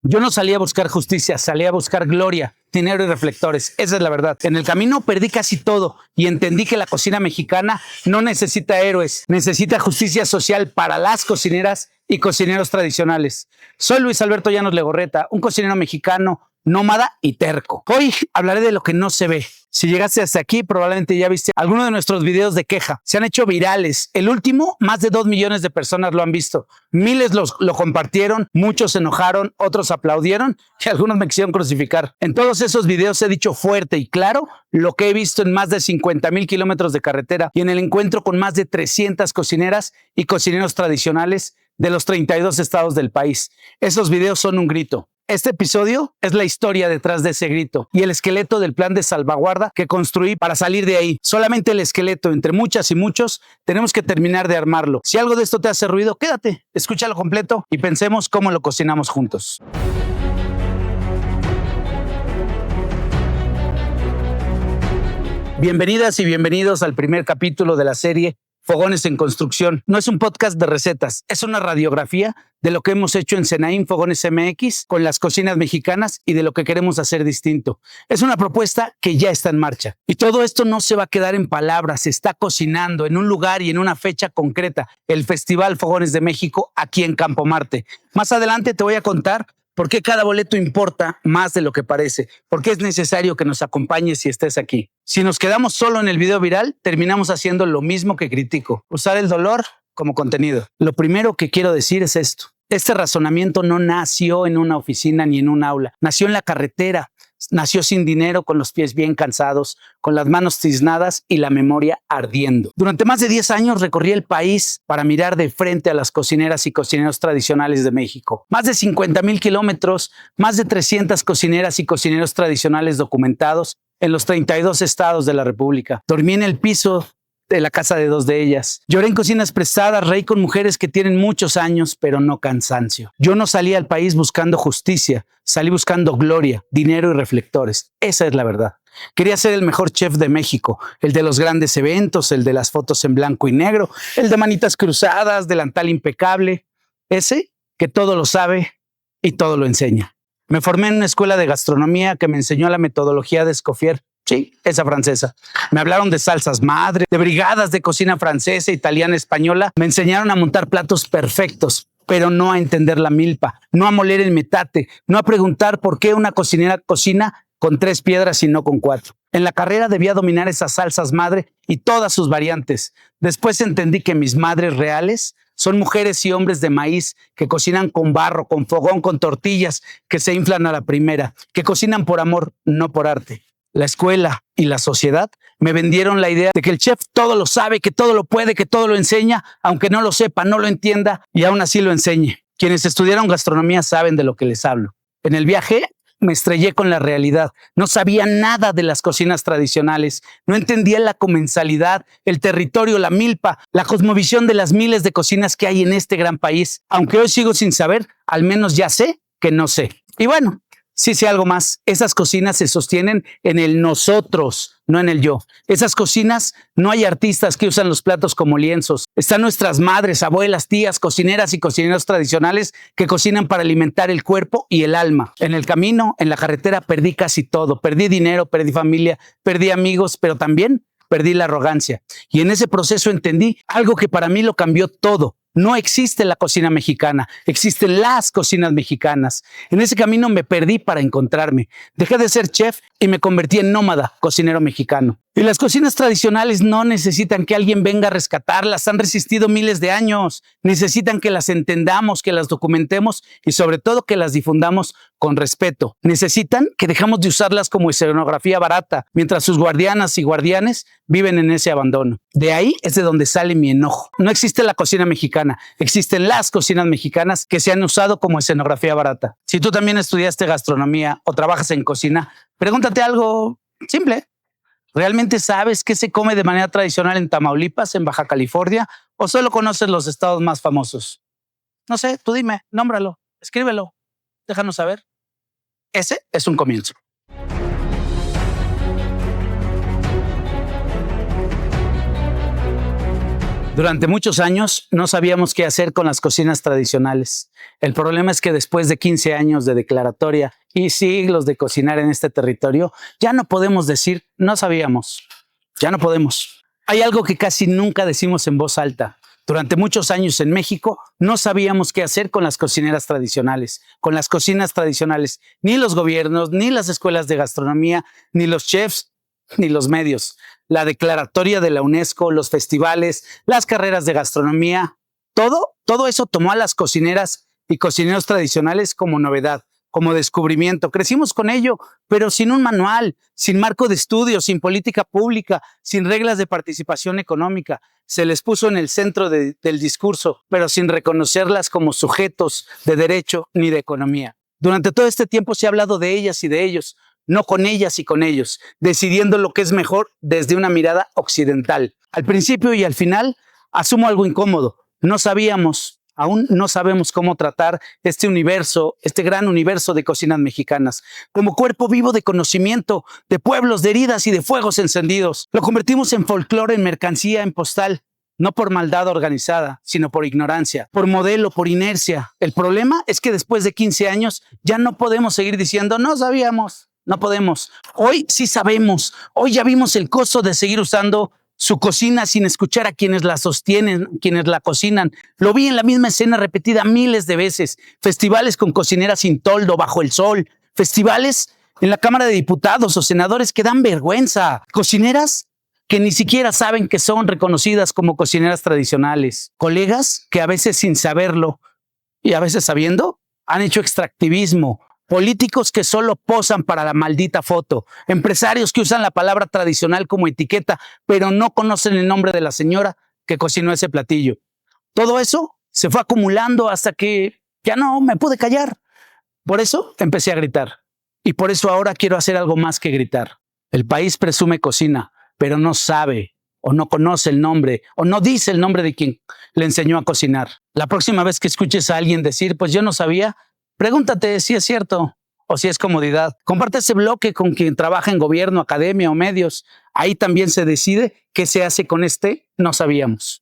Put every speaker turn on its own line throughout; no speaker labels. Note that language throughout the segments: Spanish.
Yo no salí a buscar justicia, salí a buscar gloria, dinero y reflectores. Esa es la verdad. En el camino perdí casi todo y entendí que la cocina mexicana no necesita héroes, necesita justicia social para las cocineras y cocineros tradicionales. Soy Luis Alberto Llanos Legorreta, un cocinero mexicano, nómada y terco. Hoy hablaré de lo que no se ve. Si llegaste hasta aquí, probablemente ya viste alguno de nuestros videos de queja. Se han hecho virales. El último, más de 2 millones de personas lo han visto. Miles lo compartieron, muchos se enojaron, otros aplaudieron y algunos me quisieron crucificar. En todos esos videos he dicho fuerte y claro lo que he visto en más de 50,000 kilómetros de carretera y en el encuentro con más de 300 cocineras y cocineros tradicionales de los 32 estados del país. Esos videos son un grito. Este episodio es la historia detrás de ese grito y el esqueleto del plan de salvaguarda que construí para salir de ahí. Solamente el esqueleto, entre muchas y muchos, tenemos que terminar de armarlo. Si algo de esto te hace ruido, quédate, escúchalo completo y pensemos cómo lo cocinamos juntos. Bienvenidas y bienvenidos al primer capítulo de la serie Fogones en Construcción. No es un podcast de recetas, es una radiografía de lo que hemos hecho en Senaín Fogones MX con las cocinas mexicanas y de lo que queremos hacer distinto. Es una propuesta que ya está en marcha. Y todo esto no se va a quedar en palabras, se está cocinando en un lugar y en una fecha concreta, el Festival Fogones de México aquí en Campo Marte. Más adelante te voy a contar por qué cada boleto importa más de lo que parece, por qué es necesario que nos acompañes si estés aquí. Si nos quedamos solo en el video viral, terminamos haciendo lo mismo que critico, usar el dolor como contenido. Lo primero que quiero decir es esto. Este razonamiento no nació en una oficina ni en un aula, nació en la carretera. Nació sin dinero, con los pies bien cansados, con las manos tiznadas y la memoria ardiendo. Durante más de 10 años recorrí el país para mirar de frente a las cocineras y cocineros tradicionales de México. Más de 50,000 kilómetros, más de 300 cocineras y cocineros tradicionales documentados en los 32 estados de la República. Dormí en el piso de la casa de 2 de ellas. Lloré en cocinas prestadas, reí con mujeres que tienen muchos años, pero no cansancio. Yo no salí al país buscando justicia, salí buscando gloria, dinero y reflectores. Esa es la verdad. Quería ser el mejor chef de México, el de los grandes eventos, el de las fotos en blanco y negro, el de manitas cruzadas, delantal impecable. Ese que todo lo sabe y todo lo enseña. Me formé en una escuela de gastronomía que me enseñó la metodología de Escoffier. Sí, esa francesa. Me hablaron de salsas madre, de brigadas de cocina francesa, italiana, española. Me enseñaron a montar platos perfectos, pero no a entender la milpa, no a moler el metate, no a preguntar por qué una cocinera cocina con 3 piedras y no con 4. En la carrera debía dominar esas salsas madre y todas sus variantes. Después entendí que mis madres reales son mujeres y hombres de maíz que cocinan con barro, con fogón, con tortillas, que se inflan a la primera, que cocinan por amor, no por arte. La escuela y la sociedad me vendieron la idea de que el chef todo lo sabe, que todo lo puede, que todo lo enseña, aunque no lo sepa, no lo entienda y aún así lo enseñe. Quienes estudiaron gastronomía saben de lo que les hablo. En el viaje me estrellé con la realidad. No sabía nada de las cocinas tradicionales. No entendía la comensalidad, el territorio, la milpa, la cosmovisión de las miles de cocinas que hay en este gran país. Aunque hoy sigo sin saber, al menos ya sé que no sé. Y bueno, sí sé algo más. Esas cocinas se sostienen en el nosotros, no en el yo. Esas cocinas no hay artistas que usan los platos como lienzos. Están nuestras madres, abuelas, tías, cocineras y cocineros tradicionales que cocinan para alimentar el cuerpo y el alma. En el camino, en la carretera, perdí casi todo. Perdí dinero, perdí familia, perdí amigos, pero también perdí la arrogancia. Y en ese proceso entendí algo que para mí lo cambió todo. No existe la cocina mexicana, existen las cocinas mexicanas. En ese camino me perdí para encontrarme. Dejé de ser chef y me convertí en nómada, cocinero mexicano. Y las cocinas tradicionales no necesitan que alguien venga a rescatarlas, han resistido miles de años. Necesitan que las entendamos, que las documentemos y sobre todo que las difundamos con respeto. Necesitan que dejamos de usarlas como escenografía barata, mientras sus guardianas y guardianes viven en ese abandono. De ahí es de donde sale mi enojo. No existe la cocina mexicana, existen las cocinas mexicanas que se han usado como escenografía barata. Si tú también estudiaste gastronomía o trabajas en cocina, pregúntate algo simple. ¿Realmente sabes qué se come de manera tradicional en Tamaulipas, en Baja California, o solo conoces los estados más famosos? No sé, tú dime, nómbralo, escríbelo, déjanos saber. Ese es un comienzo. Durante muchos años no sabíamos qué hacer con las cocinas tradicionales. El problema es que después de 15 años de declaratoria y siglos de cocinar en este territorio, ya no podemos decir no sabíamos. Ya no podemos. Hay algo que casi nunca decimos en voz alta. Durante muchos años en México no sabíamos qué hacer con las cocineras tradicionales, con las cocinas tradicionales. Ni los gobiernos, ni las escuelas de gastronomía, ni los chefs, ni los medios. La declaratoria de la UNESCO, los festivales, las carreras de gastronomía, todo eso tomó a las cocineras y cocineros tradicionales como novedad, como descubrimiento. Crecimos con ello, pero sin un manual, sin marco de estudio, sin política pública, sin reglas de participación económica. Se les puso en el centro del discurso, pero sin reconocerlas como sujetos de derecho ni de economía. Durante todo este tiempo se ha hablado de ellas y de ellos, no con ellas y con ellos, decidiendo lo que es mejor desde una mirada occidental. Al principio y al final, asumo algo incómodo. Aún no sabemos cómo tratar este universo, este gran universo de cocinas mexicanas, como cuerpo vivo de conocimiento, de pueblos, de heridas y de fuegos encendidos. Lo convertimos en folclore, en mercancía, en postal. No por maldad organizada, sino por ignorancia, por modelo, por inercia. El problema es que después de 15 años ya no podemos seguir diciendo no sabíamos. No podemos. Hoy sí sabemos. Hoy ya vimos el costo de seguir usando su cocina sin escuchar a quienes la sostienen, quienes la cocinan. Lo vi en la misma escena repetida miles de veces. Festivales con cocineras sin toldo, bajo el sol. Festivales en la Cámara de Diputados o senadores que dan vergüenza. Cocineras que ni siquiera saben que son reconocidas como cocineras tradicionales. Colegas que a veces sin saberlo y a veces sabiendo han hecho extractivismo. Políticos que solo posan para la maldita foto, empresarios que usan la palabra tradicional como etiqueta, pero no conocen el nombre de la señora que cocinó ese platillo. Todo eso se fue acumulando hasta que ya no me pude callar. Por eso empecé a gritar. Y por eso ahora quiero hacer algo más que gritar. El país presume cocina, pero no sabe o no conoce el nombre o no dice el nombre de quien le enseñó a cocinar. La próxima vez que escuches a alguien decir, pues yo no sabía, pregúntate si es cierto o si es comodidad. Comparte ese bloque con quien trabaja en gobierno, academia o medios. Ahí también se decide qué se hace con este no sabíamos.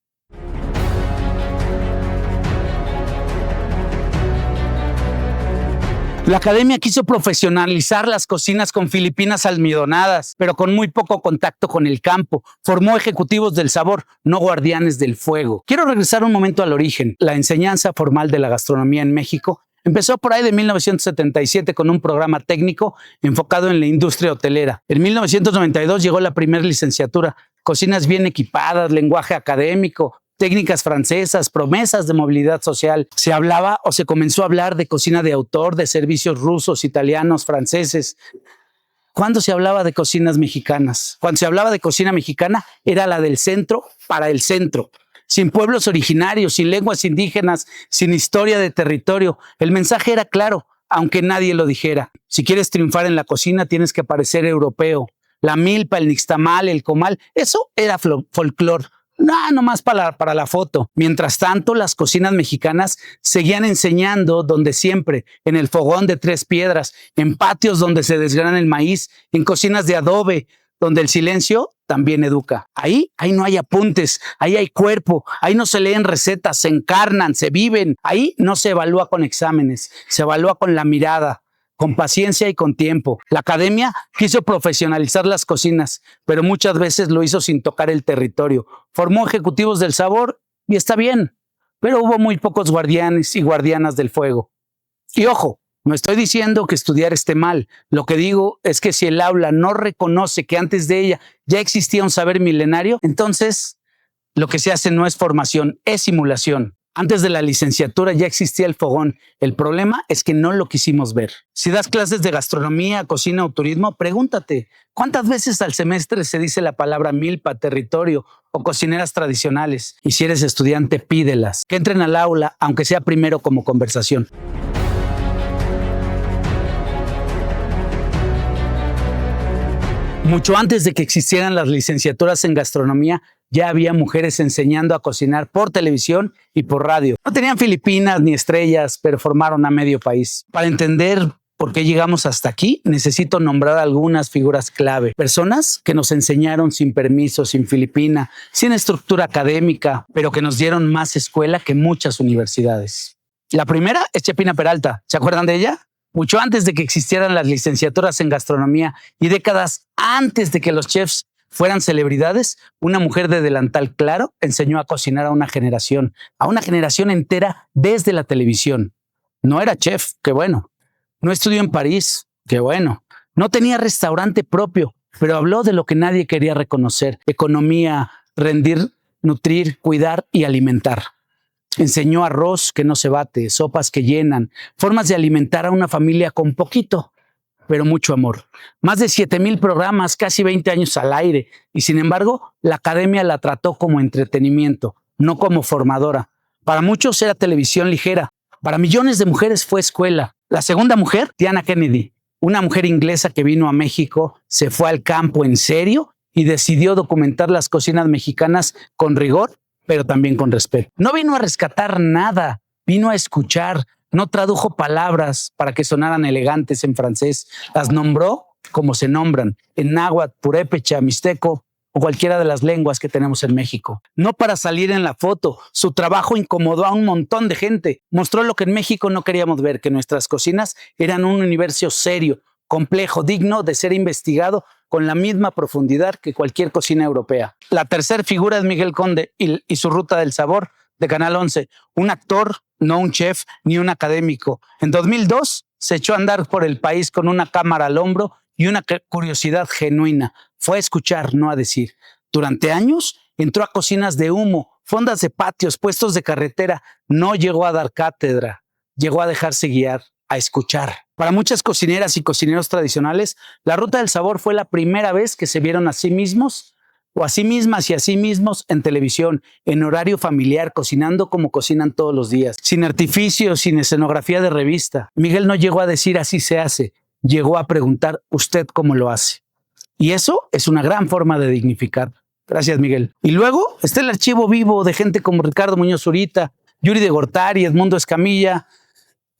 La academia quiso profesionalizar las cocinas con filipinas almidonadas, pero con muy poco contacto con el campo. Formó ejecutivos del sabor, no guardianes del fuego. Quiero regresar un momento al origen. La enseñanza formal de la gastronomía en México empezó por ahí de 1977 con un programa técnico enfocado en la industria hotelera. En 1992 llegó la primera licenciatura, cocinas bien equipadas, lenguaje académico, técnicas francesas, promesas de movilidad social. Se hablaba o se comenzó a hablar de cocina de autor, de servicios rusos, italianos, franceses. ¿Cuándo se hablaba de cocinas mexicanas? Cuando se hablaba de cocina mexicana, era la del centro para el centro. Sin pueblos originarios, sin lenguas indígenas, sin historia de territorio. El mensaje era claro, aunque nadie lo dijera. Si quieres triunfar en la cocina, tienes que parecer europeo. La milpa, el nixtamal, el comal, eso era folclore. No más para la foto. Mientras tanto, las cocinas mexicanas seguían enseñando donde siempre, en el fogón de 3 piedras, en patios donde se desgrana el maíz, en cocinas de adobe, donde el silencio también educa. Ahí no hay apuntes, ahí hay cuerpo, ahí no se leen recetas, se encarnan, se viven. Ahí no se evalúa con exámenes, se evalúa con la mirada, con paciencia y con tiempo. La academia quiso profesionalizar las cocinas, pero muchas veces lo hizo sin tocar el territorio. Formó ejecutivos del sabor y está bien, pero hubo muy pocos guardianes y guardianas del fuego. Y ojo, no estoy diciendo que estudiar esté mal. Lo que digo es que si el aula no reconoce que antes de ella ya existía un saber milenario, entonces lo que se hace no es formación, es simulación. Antes de la licenciatura ya existía el fogón. El problema es que no lo quisimos ver. Si das clases de gastronomía, cocina o turismo, pregúntate, ¿cuántas veces al semestre se dice la palabra milpa, territorio o cocineras tradicionales? Y si eres estudiante, pídelas. Que entren al aula, aunque sea primero como conversación. Mucho antes de que existieran las licenciaturas en gastronomía, ya había mujeres enseñando a cocinar por televisión y por radio. No tenían filipinas ni estrellas, pero formaron a medio país. Para entender por qué llegamos hasta aquí, necesito nombrar algunas figuras clave. Personas que nos enseñaron sin permiso, sin Filipina, sin estructura académica, pero que nos dieron más escuela que muchas universidades. La primera es Chepina Peralta. ¿Se acuerdan de ella? Mucho antes de que existieran las licenciaturas en gastronomía y décadas antes de que los chefs fueran celebridades, una mujer de delantal claro enseñó a cocinar a una generación entera desde la televisión. No era chef, qué bueno. No estudió en París, qué bueno. No tenía restaurante propio, pero habló de lo que nadie quería reconocer: economía, rendir, nutrir, cuidar y alimentar. Enseñó arroz que no se bate, sopas que llenan, formas de alimentar a una familia con poquito, pero mucho amor. Más de 7,000 programas, casi 20 años al aire, y sin embargo, la academia la trató como entretenimiento, no como formadora. Para muchos era televisión ligera, para millones de mujeres fue escuela. La segunda mujer, Diana Kennedy, una mujer inglesa que vino a México, se fue al campo en serio y decidió documentar las cocinas mexicanas con rigor, pero también con respeto. No vino a rescatar nada, vino a escuchar. No tradujo palabras para que sonaran elegantes en francés. Las nombró como se nombran, en náhuatl, purépecha, mixteco o cualquiera de las lenguas que tenemos en México. No para salir en la foto. Su trabajo incomodó a un montón de gente. Mostró lo que en México no queríamos ver, que nuestras cocinas eran un universo serio, complejo, digno de ser investigado con la misma profundidad que cualquier cocina europea. La tercera figura es Miguel Conde y su Ruta del Sabor de Canal 11, un actor, no un chef ni un académico. En 2002 se echó a andar por el país con una cámara al hombro y una curiosidad genuina. Fue a escuchar, no a decir. Durante años entró a cocinas de humo, fondas de patios, puestos de carretera. No llegó a dar cátedra, llegó a dejarse guiar, a escuchar. Para muchas cocineras y cocineros tradicionales, la Ruta del Sabor fue la primera vez que se vieron a sí mismos o a sí mismas y a sí mismos en televisión, en horario familiar, cocinando como cocinan todos los días, sin artificios, sin escenografía de revista. Miguel no llegó a decir así se hace, llegó a preguntar ¿usted cómo lo hace? Y eso es una gran forma de dignificar. Gracias, Miguel. Y luego está el archivo vivo de gente como Ricardo Muñoz Zurita, Yuri de Gortari, Edmundo Escamilla.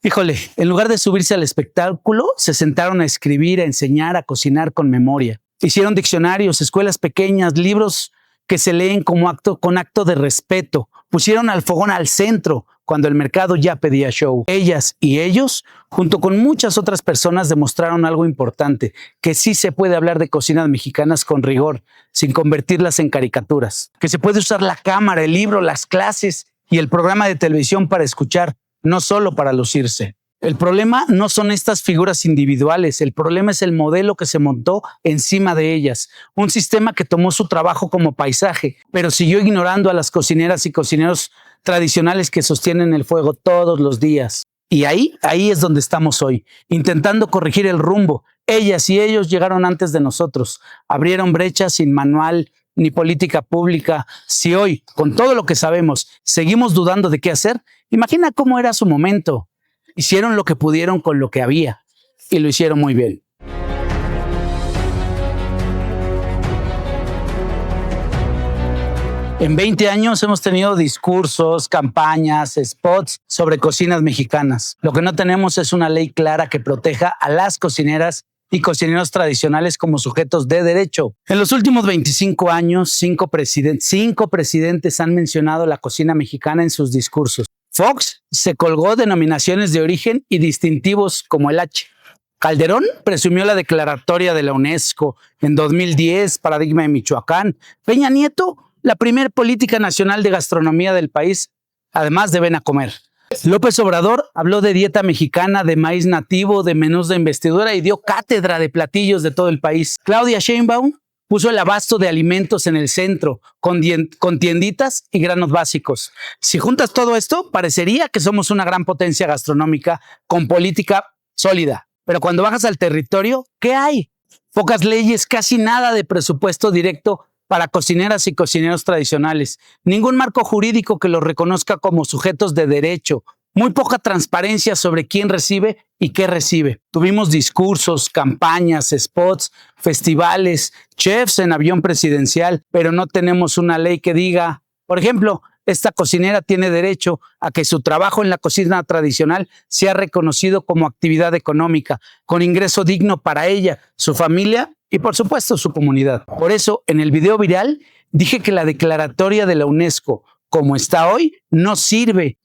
Híjole, en lugar de subirse al espectáculo, se sentaron a escribir, a enseñar, a cocinar con memoria. Hicieron diccionarios, escuelas pequeñas, libros que se leen con acto de respeto. Pusieron al fogón al centro cuando el mercado ya pedía show. Ellas y ellos, junto con muchas otras personas, demostraron algo importante: que sí se puede hablar de cocinas mexicanas con rigor, sin convertirlas en caricaturas. Que se puede usar la cámara, el libro, las clases y el programa de televisión para escuchar, no solo para lucirse. El problema no son estas figuras individuales, el problema es el modelo que se montó encima de ellas, un sistema que tomó su trabajo como paisaje, pero siguió ignorando a las cocineras y cocineros tradicionales que sostienen el fuego todos los días. Y ahí es donde estamos hoy, intentando corregir el rumbo. Ellas y ellos llegaron antes de nosotros, abrieron brechas sin manual ni política pública. Si hoy, con todo lo que sabemos, seguimos dudando de qué hacer, imagina cómo era su momento. Hicieron lo que pudieron con lo que había y lo hicieron muy bien. En 20 años hemos tenido discursos, campañas, spots sobre cocinas mexicanas. Lo que no tenemos es una ley clara que proteja a las cocineras y cocineros tradicionales como sujetos de derecho. En los últimos 25 años, cinco presidentes han mencionado la cocina mexicana en sus discursos. Fox se colgó denominaciones de origen y distintivos como el H. Calderón presumió la declaratoria de la UNESCO en 2010, paradigma de Michoacán. Peña Nieto, la primer política nacional de gastronomía del país, además de ven a comer. López Obrador habló de dieta mexicana, de maíz nativo, de menús de investidura y dio cátedra de platillos de todo el país. Claudia Sheinbaum puso el abasto de alimentos en el centro, con tienditas y granos básicos. Si juntas todo esto, parecería que somos una gran potencia gastronómica con política sólida. Pero cuando bajas al territorio, ¿qué hay? Pocas leyes, casi nada de presupuesto directo para cocineras y cocineros tradicionales. Ningún marco jurídico que los reconozca como sujetos de derecho. Muy poca transparencia sobre quién recibe y qué recibe. Tuvimos discursos, campañas, spots, festivales, chefs en avión presidencial, pero no tenemos una ley que diga, por ejemplo, esta cocinera tiene derecho a que su trabajo en la cocina tradicional sea reconocido como actividad económica, con ingreso digno para ella, su familia y, por supuesto, su comunidad. Por eso, en el video viral, dije que la declaratoria de la UNESCO, como está hoy, no sirve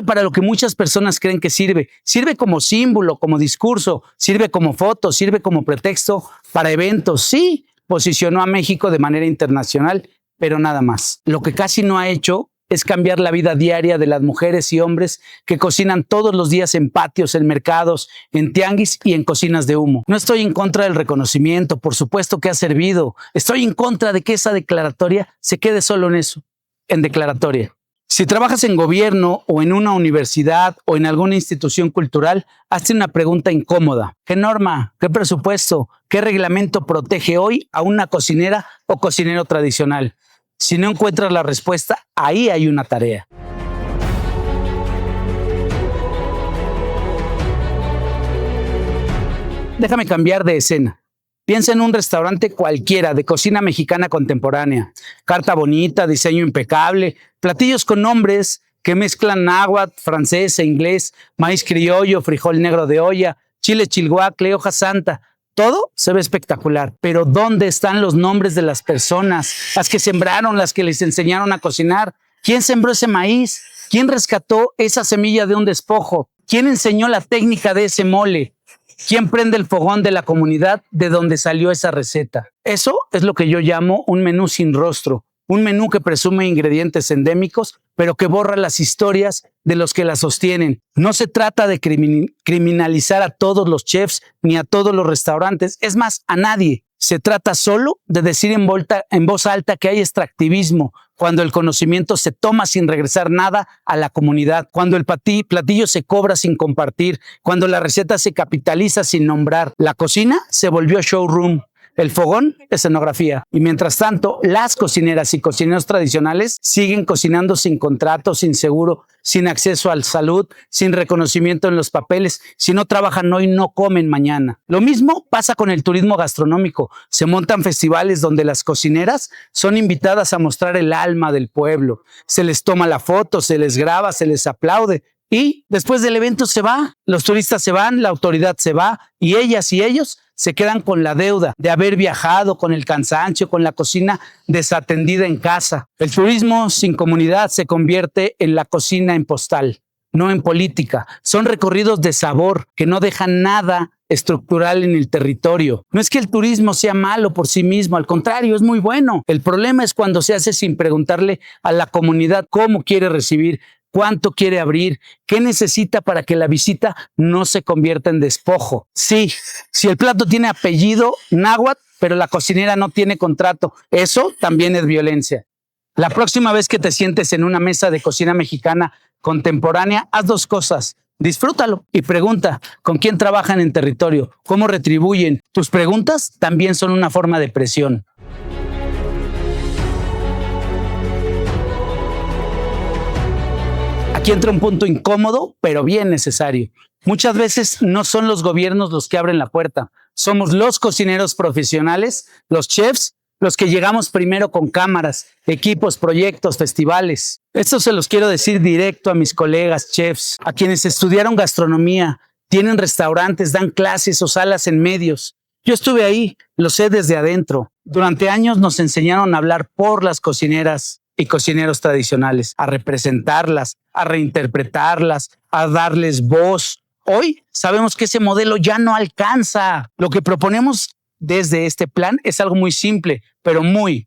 para lo que muchas personas creen que sirve. Sirve como símbolo, como discurso, sirve como foto, sirve como pretexto para eventos. Sí, posicionó a México de manera internacional, pero nada más. Lo que casi no ha hecho es cambiar la vida diaria de las mujeres y hombres que cocinan todos los días en patios, en mercados, en tianguis y en cocinas de humo. No estoy en contra del reconocimiento, por supuesto que ha servido. Estoy en contra de que esa declaratoria se quede solo en eso, en declaratoria. Si trabajas en gobierno o en una universidad o en alguna institución cultural, hazte una pregunta incómoda. ¿Qué norma, qué presupuesto, qué reglamento protege hoy a una cocinera o cocinero tradicional? Si no encuentras la respuesta, ahí hay una tarea. Déjame cambiar de escena. Piensa en un restaurante cualquiera de cocina mexicana contemporánea. Carta bonita, diseño impecable, platillos con nombres que mezclan náhuatl, francés e inglés, maíz criollo, frijol negro de olla, chile chilhuacle, hoja santa. Todo se ve espectacular, pero ¿dónde están los nombres de las personas? Las que sembraron, las que les enseñaron a cocinar. ¿Quién sembró ese maíz? ¿Quién rescató esa semilla de un despojo? ¿Quién enseñó la técnica de ese mole? ¿Quién prende el fogón de la comunidad de donde salió esa receta? Eso es lo que yo llamo un menú sin rostro. Un menú que presume ingredientes endémicos, pero que borra las historias de los que la sostienen. No se trata de criminalizar a todos los chefs ni a todos los restaurantes, es más, a nadie. Se trata solo de decir en voz alta que hay extractivismo, cuando el conocimiento se toma sin regresar nada a la comunidad, cuando el platillo se cobra sin compartir, cuando la receta se capitaliza sin nombrar. La cocina se volvió showroom. El fogón, escenografía. Y mientras tanto, las cocineras y cocineros tradicionales siguen cocinando sin contrato, sin seguro, sin acceso a la salud, sin reconocimiento en los papeles. Si no trabajan hoy, no comen mañana. Lo mismo pasa con el turismo gastronómico. Se montan festivales donde las cocineras son invitadas a mostrar el alma del pueblo. Se les toma la foto, se les graba, se les aplaude. Y después del evento se va, los turistas se van, la autoridad se va y ellas y ellos se quedan con la deuda de haber viajado, con el cansancio, con la cocina desatendida en casa. El turismo sin comunidad se convierte en la cocina en postal, no en política. Son recorridos de sabor que no dejan nada estructural en el territorio. No es que el turismo sea malo por sí mismo, al contrario, es muy bueno. El problema es cuando se hace sin preguntarle a la comunidad cómo quiere recibir, cuánto quiere abrir, qué necesita para que la visita no se convierta en despojo. Sí, si el plato tiene apellido náhuatl, pero la cocinera no tiene contrato, eso también es violencia. La próxima vez que te sientes en una mesa de cocina mexicana contemporánea, haz dos cosas. Disfrútalo y pregunta con quién trabajan en territorio, cómo retribuyen. Tus preguntas también son una forma de presión. Aquí entra un punto incómodo, pero bien necesario. Muchas veces no son los gobiernos los que abren la puerta. Somos los cocineros profesionales, los chefs, los que llegamos primero con cámaras, equipos, proyectos, festivales. Esto se los quiero decir directo a mis colegas chefs, a quienes estudiaron gastronomía, tienen restaurantes, dan clases o salas en medios. Yo estuve ahí, lo sé desde adentro. Durante años nos enseñaron a hablar por las cocineras y cocineros tradicionales, a representarlas, a reinterpretarlas, a darles voz. Hoy sabemos que ese modelo ya no alcanza. Lo que proponemos desde este plan es algo muy simple, pero muy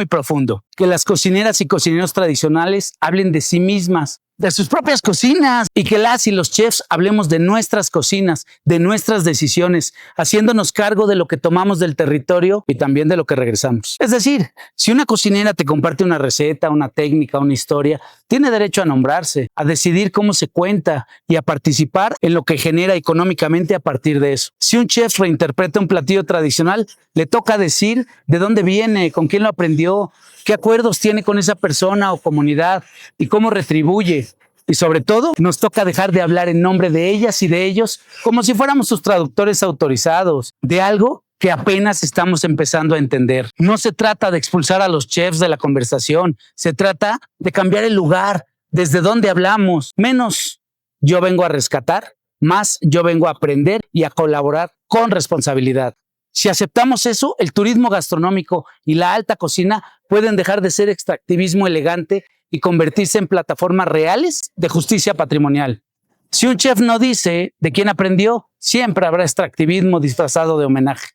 profundo. Que las cocineras y cocineros tradicionales hablen de sí mismas, de sus propias cocinas, y que las y los chefs hablemos de nuestras cocinas, de nuestras decisiones, haciéndonos cargo de lo que tomamos del territorio y también de lo que regresamos. Es decir, si una cocinera te comparte una receta, una técnica, una historia, tiene derecho a nombrarse, a decidir cómo se cuenta y a participar en lo que genera económicamente a partir de eso. Si un chef reinterpreta un platillo tradicional, le toca decir de dónde viene, con quién lo aprendió, qué acuerdos tiene con esa persona o comunidad y cómo retribuye. Y sobre todo, nos toca dejar de hablar en nombre de ellas y de ellos como si fuéramos sus traductores autorizados de algo que apenas estamos empezando a entender. No se trata de expulsar a los chefs de la conversación, se trata de cambiar el lugar desde donde hablamos. Menos yo vengo a rescatar, más yo vengo a aprender y a colaborar con responsabilidad. Si aceptamos eso, el turismo gastronómico y la alta cocina pueden dejar de ser extractivismo elegante y convertirse en plataformas reales de justicia patrimonial. Si un chef no dice de quién aprendió, siempre habrá extractivismo disfrazado de homenaje.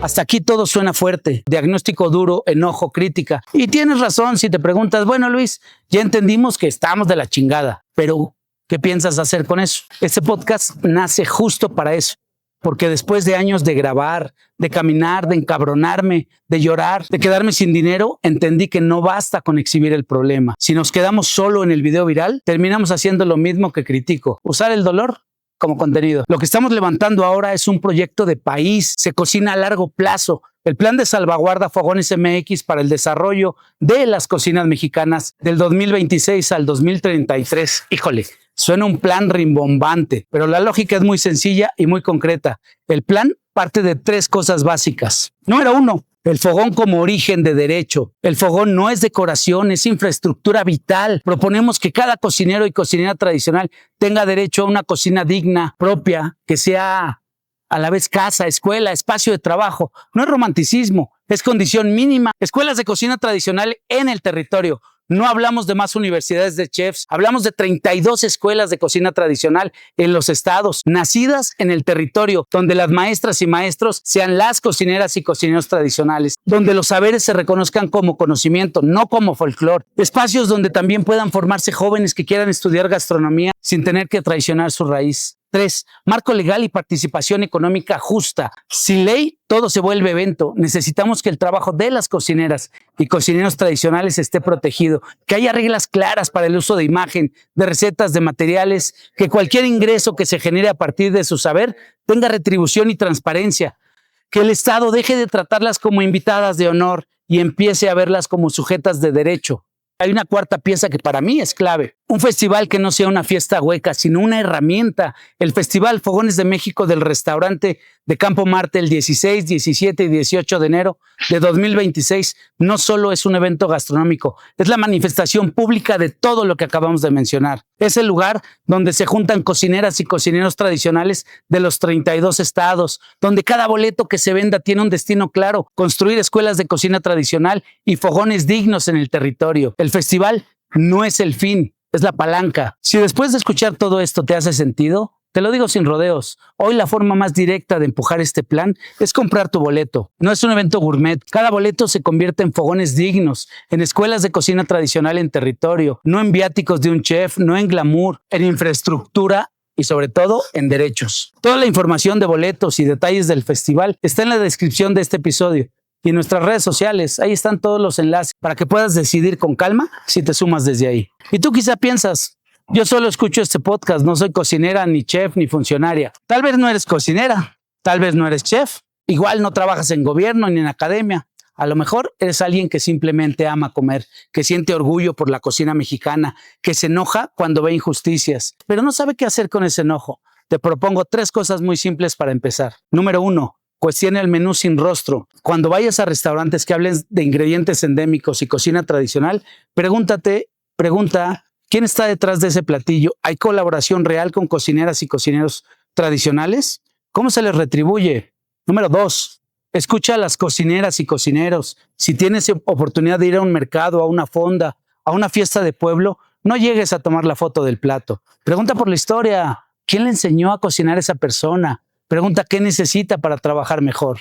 Hasta aquí todo suena fuerte, diagnóstico duro, enojo, crítica. Y tienes razón si te preguntas, bueno Luis, ya entendimos que estamos de la chingada, pero ¿qué piensas hacer con eso? Este podcast nace justo para eso, porque después de años de grabar, de caminar, de encabronarme, de llorar, de quedarme sin dinero, entendí que no basta con exhibir el problema. Si nos quedamos solo en el video viral, terminamos haciendo lo mismo que critico, usar el dolor como contenido. Lo que estamos levantando ahora es un proyecto de país, se cocina a largo plazo. El plan de salvaguarda Fogones MX para el desarrollo de las cocinas mexicanas del 2026 al 2033. Híjole, suena un plan rimbombante, pero la lógica es muy sencilla y muy concreta. El plan parte de 3 cosas básicas. Número 1, el fogón como origen de derecho. El fogón no es decoración, es infraestructura vital. Proponemos que cada cocinero y cocinera tradicional tenga derecho a una cocina digna, propia, que sea a la vez casa, escuela, espacio de trabajo. No es romanticismo, es condición mínima. Escuelas de cocina tradicional en el territorio. No hablamos de más universidades de chefs, hablamos de 32 escuelas de cocina tradicional en los estados, nacidas en el territorio, donde las maestras y maestros sean las cocineras y cocineros tradicionales, donde los saberes se reconozcan como conocimiento, no como folclore. Espacios donde también puedan formarse jóvenes que quieran estudiar gastronomía sin tener que traicionar su raíz. 3. Marco legal y participación económica justa. Sin ley, todo se vuelve evento. Necesitamos que el trabajo de las cocineras y cocineros tradicionales esté protegido, que haya reglas claras para el uso de imagen, de recetas, de materiales, que cualquier ingreso que se genere a partir de su saber tenga retribución y transparencia, que el Estado deje de tratarlas como invitadas de honor y empiece a verlas como sujetas de derecho. Hay una cuarta pieza que para mí es clave. Un festival que no sea una fiesta hueca, sino una herramienta. El Festival Fogones de México del restaurante de Campo Marte el 16, 17 y 18 de enero de 2026 no solo es un evento gastronómico, es la manifestación pública de todo lo que acabamos de mencionar. Es el lugar donde se juntan cocineras y cocineros tradicionales de los 32 estados, donde cada boleto que se venda tiene un destino claro: construir escuelas de cocina tradicional y fogones dignos en el territorio. El festival no es el fin, es la palanca. Si después de escuchar todo esto te hace sentido, te lo digo sin rodeos. Hoy la forma más directa de empujar este plan es comprar tu boleto. No es un evento gourmet. Cada boleto se convierte en fogones dignos, en escuelas de cocina tradicional en territorio, no en viáticos de un chef, no en glamour, en infraestructura y sobre todo en derechos. Toda la información de boletos y detalles del festival está en la descripción de este episodio. Y en nuestras redes sociales, ahí están todos los enlaces para que puedas decidir con calma si te sumas desde ahí. Y tú quizá piensas, yo solo escucho este podcast, no soy cocinera, ni chef, ni funcionaria. Tal vez no eres cocinera, tal vez no eres chef, igual no trabajas en gobierno ni en academia. A lo mejor eres alguien que simplemente ama comer, que siente orgullo por la cocina mexicana, que se enoja cuando ve injusticias, pero no sabe qué hacer con ese enojo. Te propongo 3 cosas muy simples para empezar. Número 1. Cuestiona el menú sin rostro. Cuando vayas a restaurantes que hablen de ingredientes endémicos y cocina tradicional, pregunta quién está detrás de ese platillo. ¿Hay colaboración real con cocineras y cocineros tradicionales? ¿Cómo se les retribuye? Número 2. Escucha a las cocineras y cocineros. Si tienes oportunidad de ir a un mercado, a una fonda, a una fiesta de pueblo, no llegues a tomar la foto del plato. Pregunta por la historia. ¿Quién le enseñó a cocinar a esa persona? Pregunta qué necesita para trabajar mejor.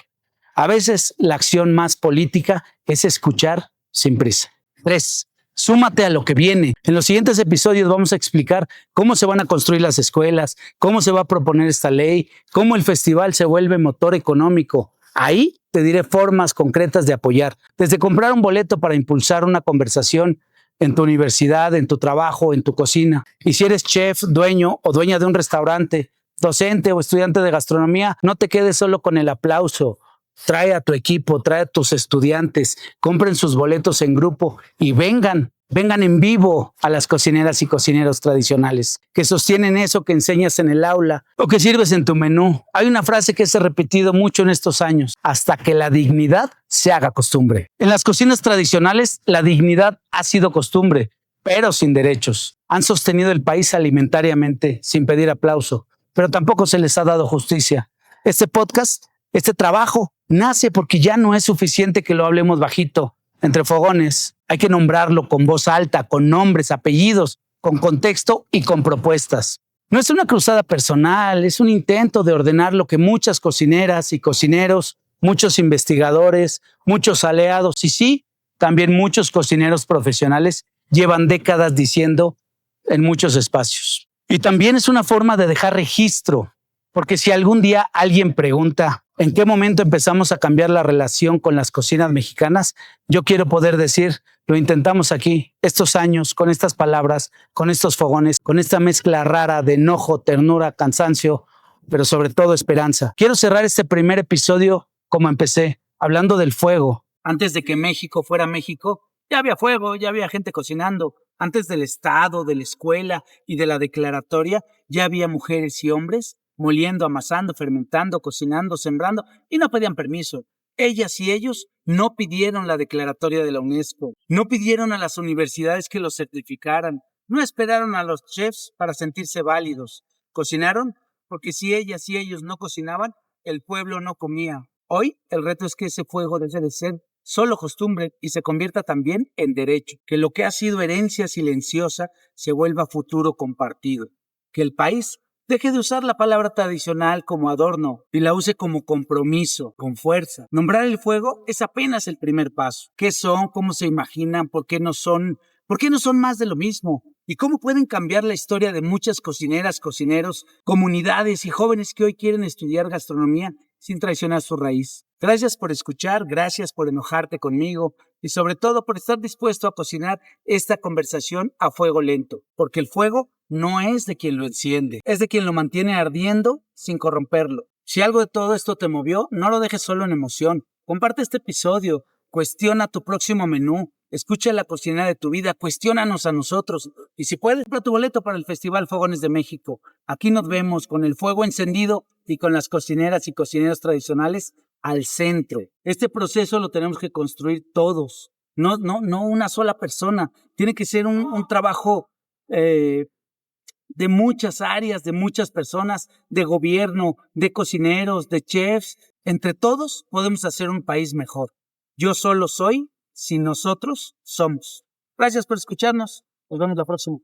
A veces la acción más política es escuchar sin prisa. 3. Súmate a lo que viene. En los siguientes episodios vamos a explicar cómo se van a construir las escuelas, cómo se va a proponer esta ley, cómo el festival se vuelve motor económico. Ahí te diré formas concretas de apoyar, desde comprar un boleto para impulsar una conversación en tu universidad, en tu trabajo, en tu cocina. Y si eres chef, dueño o dueña de un restaurante, docente o estudiante de gastronomía, no te quedes solo con el aplauso. Trae a tu equipo, trae a tus estudiantes, compren sus boletos en grupo y vengan Vengan en vivo a las cocineras y cocineros tradicionales, que sostienen eso que enseñas en el aula o que sirves en tu menú. Hay una frase que se ha repetido mucho en estos años: hasta que la dignidad se haga costumbre. En las cocinas tradicionales, la dignidad ha sido costumbre, pero sin derechos. Han sostenido el país alimentariamente sin pedir aplauso, pero tampoco se les ha dado justicia. Este podcast, este trabajo, nace porque ya no es suficiente que lo hablemos bajito, entre fogones. Hay que nombrarlo con voz alta, con nombres, apellidos, con contexto y con propuestas. No es una cruzada personal, es un intento de ordenar lo que muchas cocineras y cocineros, muchos investigadores, muchos aliados y sí, también muchos cocineros profesionales llevan décadas diciendo en muchos espacios. Y también es una forma de dejar registro, porque si algún día alguien pregunta ¿en qué momento empezamos a cambiar la relación con las cocinas mexicanas? Yo quiero poder decir, lo intentamos aquí, estos años, con estas palabras, con estos fogones, con esta mezcla rara de enojo, ternura, cansancio, pero sobre todo esperanza. Quiero cerrar este primer episodio como empecé, hablando del fuego. Antes de que México fuera México, ya había fuego, ya había gente cocinando. Antes del Estado, de la escuela y de la declaratoria, ya había mujeres y hombres moliendo, amasando, fermentando, cocinando, sembrando, y no pedían permiso. Ellas y ellos no pidieron la declaratoria de la UNESCO, no pidieron a las universidades que los certificaran, no esperaron a los chefs para sentirse válidos. Cocinaron porque si ellas y ellos no cocinaban, el pueblo no comía. Hoy el reto es que ese fuego deje de ser solo costumbre y se convierta también en derecho, que lo que ha sido herencia silenciosa se vuelva futuro compartido, que el país deje de usar la palabra tradicional como adorno y la use como compromiso, con fuerza. Nombrar el fuego es apenas el primer paso. ¿Qué son? ¿Cómo se imaginan? ¿Por qué no son más de lo mismo? ¿Y cómo pueden cambiar la historia de muchas cocineras, cocineros, comunidades y jóvenes que hoy quieren estudiar gastronomía sin traicionar su raíz? Gracias por escuchar, gracias por enojarte conmigo y sobre todo por estar dispuesto a cocinar esta conversación a fuego lento, porque el fuego no es de quien lo enciende, es de quien lo mantiene ardiendo sin corromperlo. Si algo de todo esto te movió, no lo dejes solo en emoción. Comparte este episodio, cuestiona tu próximo menú, escucha la cocina de tu vida, cuestiónanos a nosotros. Y si puedes, compra tu boleto para el Festival Fogones de México. Aquí nos vemos con el fuego encendido y con las cocineras y cocineros tradicionales al centro. Este proceso lo tenemos que construir todos, no una sola persona. Tiene que ser un trabajo de muchas áreas, de muchas personas, de gobierno, de cocineros, de chefs. Entre todos podemos hacer un país mejor. Yo solo soy si nosotros somos. Gracias por escucharnos. Nos vemos la próxima.